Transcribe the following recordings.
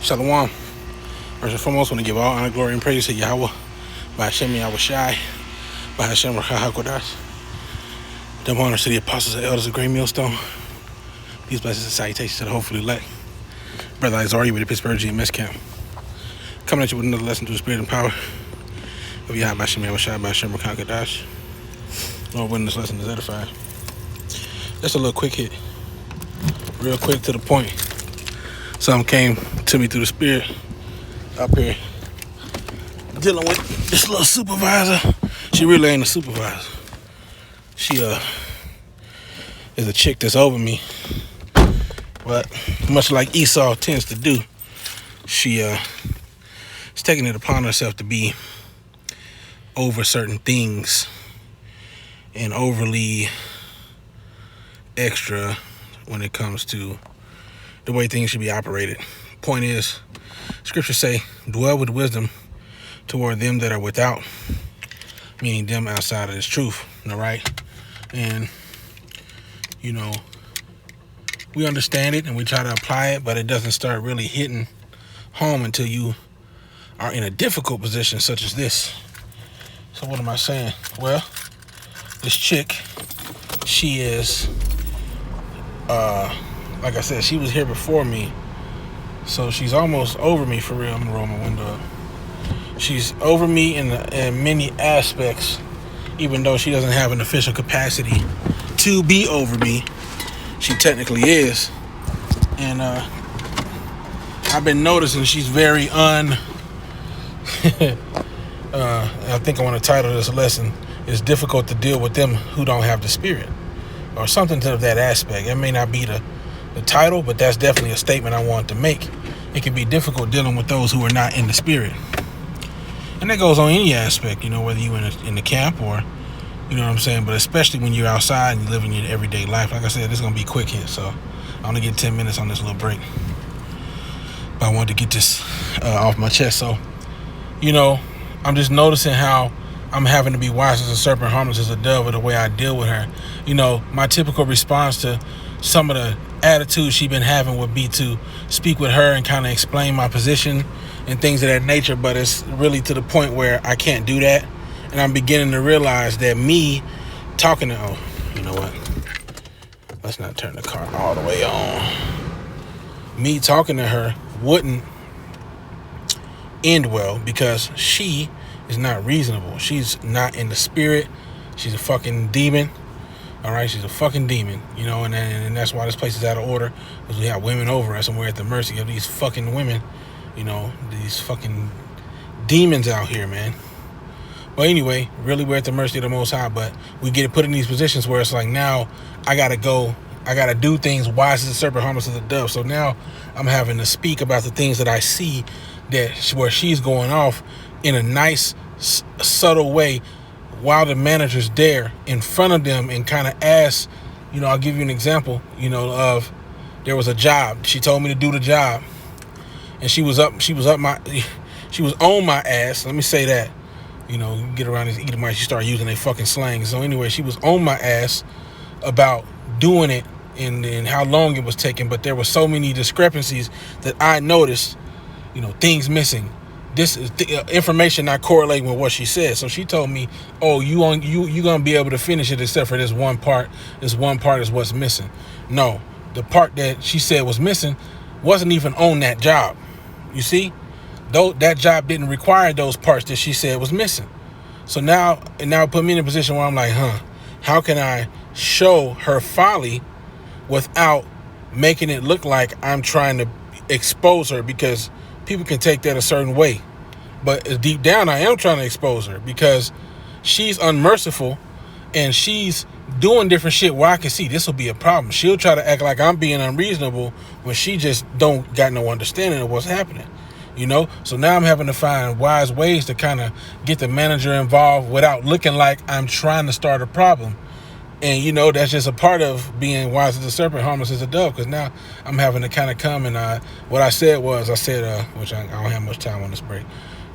Shalom. First and foremost, I want to give all honor, glory, and praise to Yahweh, by Hashem Yahweh Shai, by Hashem Rakha HaKodash. Double honors to the apostles and elders of Great Millstone. Peace, blessings, and salutations to the hopefully elect. Brother Isaiah with the Pittsburgh GMS camp. Coming at you with another lesson through the spirit and power of Yahweh, by Hashem Yahweh Shai, by Hashem Rakha HaKodash. Lord, when this lesson is edified. Just a little quick hit. Real quick to the point. Something came to me through the spirit up here dealing with this little supervisor. She really ain't a supervisor. She is a chick that's over me. But much like Esau tends to do, she is taking it upon herself to be over certain things and overly extra when it comes to the way things should be operated. Point is, scriptures say, dwell with wisdom toward them that are without, meaning them outside of this truth. All right? And, you know, we understand it and we try to apply it, but it doesn't start really hitting home until you are in a difficult position such as this. So what am I saying? Well, this chick, she is, like I said, she was here before me. So she's almost over me for real. I'm gonna roll my window up. She's over me in many aspects, even though she doesn't have an official capacity to be over me. She technically is. And I've been noticing she's very I think I want to title this lesson, "It's difficult to deal with them who don't have the spirit," or something to that aspect. It may not be the title, but that's definitely a statement I want to make. It can be difficult dealing with those who are not in the spirit. And that goes on any aspect, you know, whether you're in the camp or, you know what I'm saying, but especially when you're outside and you're living your everyday life. Like I said, this is going to be a quick hit, so I only get 10 minutes on this little break. But I wanted to get this off my chest. So, you know, I'm just noticing how I'm having to be wise as a serpent, harmless as a dove with the way I deal with her. You know, my typical response to some of the attitudes she's been having would be to speak with her and kind of explain my position and things of that nature, but it's really to the point where I can't do that. And I'm beginning to realize that me talking to, oh, you know what? Let's not turn the car all the way on. Me talking to her wouldn't end well because she is not reasonable. She's not in the spirit. She's a fucking demon. All right, she's a fucking demon, you know, and that's why this place is out of order, because we have women over us and we're at the mercy of these fucking women, you know, these fucking demons out here, man. Well, anyway, really we're at the mercy of the Most High, but we get put in these positions where it's like, now I gotta do things wise as a serpent, harmless as a dove. So now I'm having to speak about the things that I see where she's going off in a nice, subtle way, while the manager's there in front of them, and kind of ask, you know, I'll give you an example, you know, of there was a job. She told me to do the job, and she was on my ass. Let me say that, you know, you get around these Edomites, you start using their fucking slang. So anyway, she was on my ass about doing it and how long it was taking, but there were so many discrepancies that I noticed, you know, things missing. This is information not correlating with what she said. So she told me, "Oh, you gonna be able to finish it except for this one part. This one part is what's missing." No, the part that she said was missing wasn't even on that job. You see, though that job didn't require those parts that she said was missing. So now it put me in a position where I'm like, how can I show her folly without making it look like I'm trying to expose her? Because people can take that a certain way, but deep down I am trying to expose her because she's unmerciful and she's doing different shit where I can see this will be a problem. She'll try to act like I'm being unreasonable when she just don't got no understanding of what's happening, you know? So now I'm having to find wise ways to kind of get the manager involved without looking like I'm trying to start a problem. And, you know, that's just a part of being wise as a serpent, harmless as a dove, because now I'm having to kind of come and what I said, which I don't have much time on this break.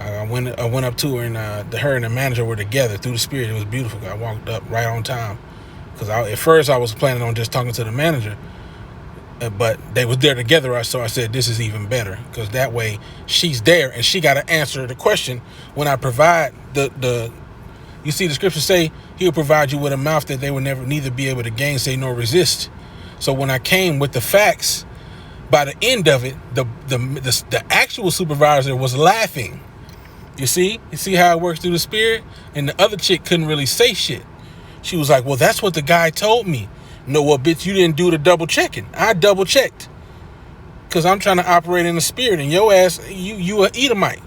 I went up to her, and her and the manager were together through the spirit. It was beautiful. I walked up right on time, because at first I was planning on just talking to the manager, But they was there together, so I said this is even better, because that way she's there and she got to answer the question when I provide the. You see, the scriptures say he'll provide you with a mouth that they will neither be able to gainsay nor resist. So when I came with the facts, by the end of it, the actual supervisor was laughing. You see how it works through the spirit? And the other chick couldn't really say shit. She was like, well, that's what the guy told me. No, well, bitch, you didn't do the double checking. I double checked. Because I'm trying to operate in the spirit, and your ass, you a Edomite.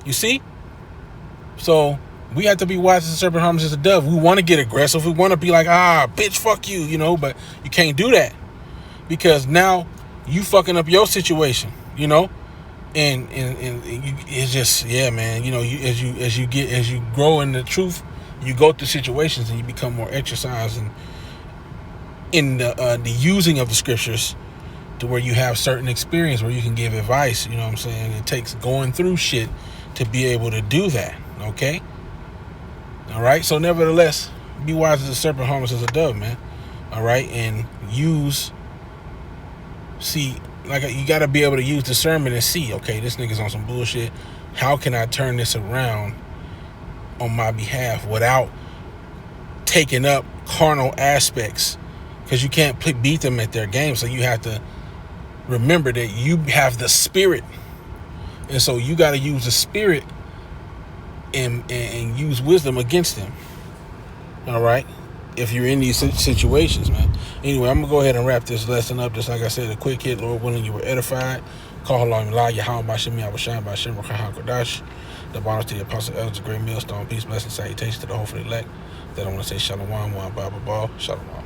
You see? So we have to be wise as a serpent, harmless as a dove. We want to get aggressive. We want to be like, bitch, fuck you, but you can't do that. Because now you fucking up your situation, and it's just, yeah, man, as you grow in the truth, you go through situations and you become more exercised in the using of the scriptures, to where you have certain experience where you can give advice. You know what I'm saying? It takes going through shit to be able to do that. Okay. All right. So nevertheless, be wise as a serpent, harmless as a dove, man. All right. And you got to be able to use discernment and see, okay, this nigga's on some bullshit. How can I turn this around on my behalf without taking up carnal aspects? Because you can't beat them at their game. So you have to remember that you have the spirit. And so you got to use the spirit and use wisdom against them. All right? If you're in these situations, man. Anyway, I'm going to go ahead and wrap this lesson up. Just like I said, a quick hit. Lord willing, you were edified. Call Allah Yahweh Bashim Yahweh Shine Bashim Rakha Kodash. The bonus to the Apostle Elders, the great millstone. Peace, blessing, salutations to the hopeful elect. That I want to say Shalom, Wa Baba Ba. Shalom.